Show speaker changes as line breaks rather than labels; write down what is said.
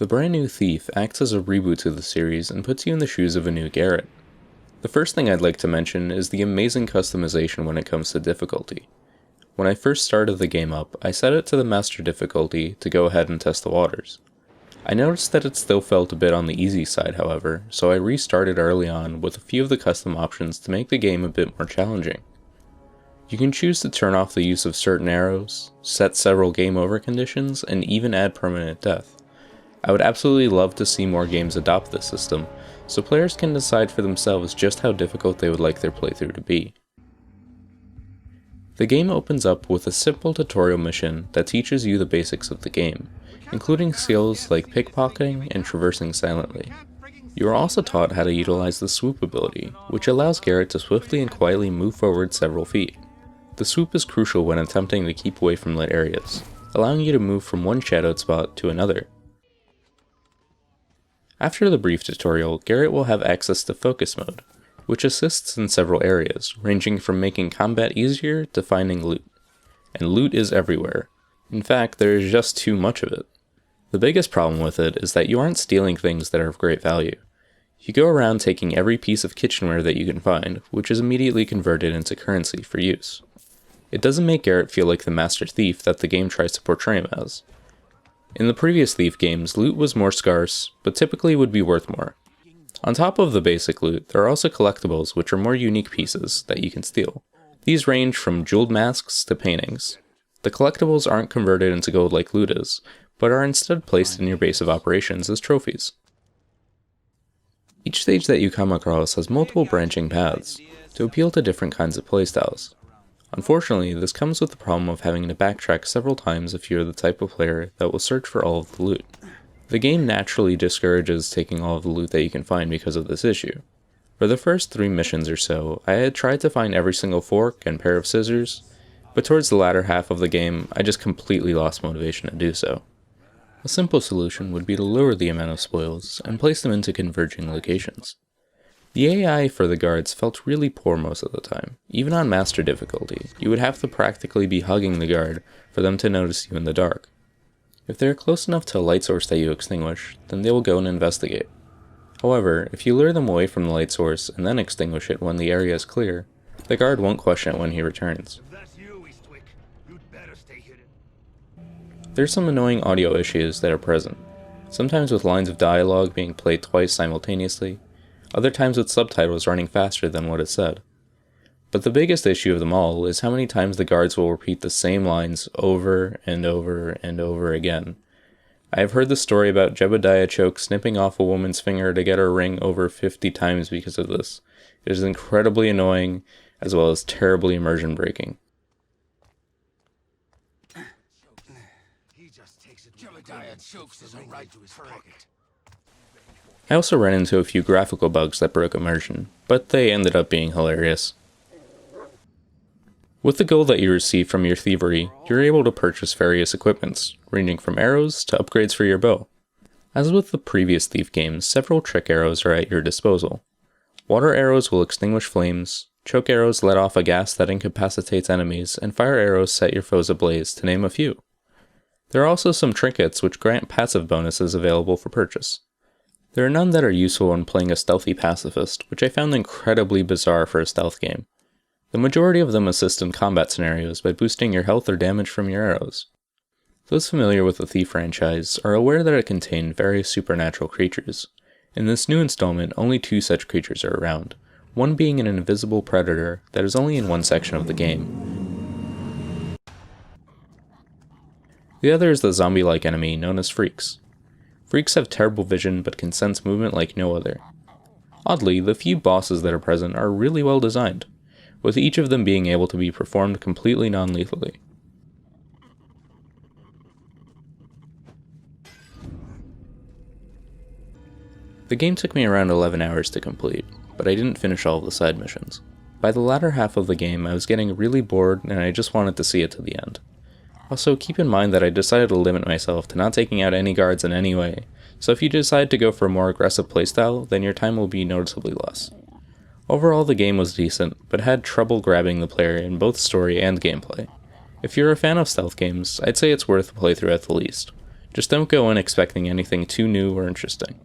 The brand new Thief acts as a reboot to the series and puts you in the shoes of a new Garrett. The first thing I'd like to mention is the amazing customization when it comes to difficulty. When I first started the game up, I set it to the master difficulty to go ahead and test the waters. I noticed that it still felt a bit on the easy side, however, so I restarted early on with a few of the custom options to make the game a bit more challenging. You can choose to turn off the use of certain arrows, set several game over conditions, and even add permanent death. I would absolutely love to see more games adopt this system, so players can decide for themselves just how difficult they would like their playthrough to be. The game opens up with a simple tutorial mission that teaches you the basics of the game, including skills like pickpocketing and traversing silently. You are also taught how to utilize the swoop ability, which allows Garrett to swiftly and quietly move forward several feet. The swoop is crucial when attempting to keep away from lit areas, allowing you to move from one shadowed spot to another. After the brief tutorial, Garrett will have access to focus mode, which assists in several areas, ranging from making combat easier to finding loot. And loot is everywhere. In fact, there is just too much of it. The biggest problem with it is that you aren't stealing things that are of great value. You go around taking every piece of kitchenware that you can find, which is immediately converted into currency for use. It doesn't make Garrett feel like the master thief that the game tries to portray him as. In the previous Thief games, loot was more scarce, but typically would be worth more. On top of the basic loot, there are also collectibles which are more unique pieces that you can steal. These range from jeweled masks to paintings. The collectibles aren't converted into gold like loot is, but are instead placed in your base of operations as trophies. Each stage that you come across has multiple branching paths, to appeal to different kinds of playstyles. Unfortunately, this comes with the problem of having to backtrack several times if you're the type of player that will search for all of the loot. The game naturally discourages taking all of the loot that you can find because of this issue. For the first 3 missions or so, I had tried to find every single fork and pair of scissors, but towards the latter half of the game, I just completely lost motivation to do so. A simple solution would be to lower the amount of spoils and place them into converging locations. The AI for the guards felt really poor most of the time. Even on master difficulty, you would have to practically be hugging the guard for them to notice you in the dark. If they are close enough to a light source that you extinguish, then they will go and investigate. However, if you lure them away from the light source and then extinguish it when the area is clear, the guard won't question it when he returns. There's some annoying audio issues that are present, sometimes with lines of dialogue being played twice simultaneously, other times with subtitles running faster than what is said. But the biggest issue of them all is how many times the guards will repeat the same lines over and over and over again. I have heard the story about Jebediah Choke snipping off a woman's finger to get her ring over 50 times because of this. It is incredibly annoying, as well as terribly immersion breaking. I also ran into a few graphical bugs that broke immersion, but they ended up being hilarious. With the gold that you receive from your thievery, you're able to purchase various equipments, ranging from arrows to upgrades for your bow. As with the previous Thief games, several trick arrows are at your disposal. Water arrows will extinguish flames, choke arrows let off a gas that incapacitates enemies, and fire arrows set your foes ablaze, to name a few. There are also some trinkets which grant passive bonuses available for purchase. There are none that are useful when playing a stealthy pacifist, which I found incredibly bizarre for a stealth game. The majority of them assist in combat scenarios by boosting your health or damage from your arrows. Those familiar with the Thief franchise are aware that it contained various supernatural creatures. In this new installment, only 2 such creatures are around, one being an invisible predator that is only in one section of the game. The other is the zombie-like enemy known as Freaks. Freaks have terrible vision but can sense movement like no other. Oddly, the few bosses that are present are really well designed, with each of them being able to be performed completely non-lethally. The game took me around 11 hours to complete, but I didn't finish all of the side missions. By the latter half of the game, I was getting really bored and I just wanted to see it to the end. Also, keep in mind that I decided to limit myself to not taking out any guards in any way, so if you decide to go for a more aggressive playstyle, then your time will be noticeably less. Overall, the game was decent, but had trouble grabbing the player in both story and gameplay. If you're a fan of stealth games, I'd say it's worth a playthrough at the least. Just don't go in expecting anything too new or interesting.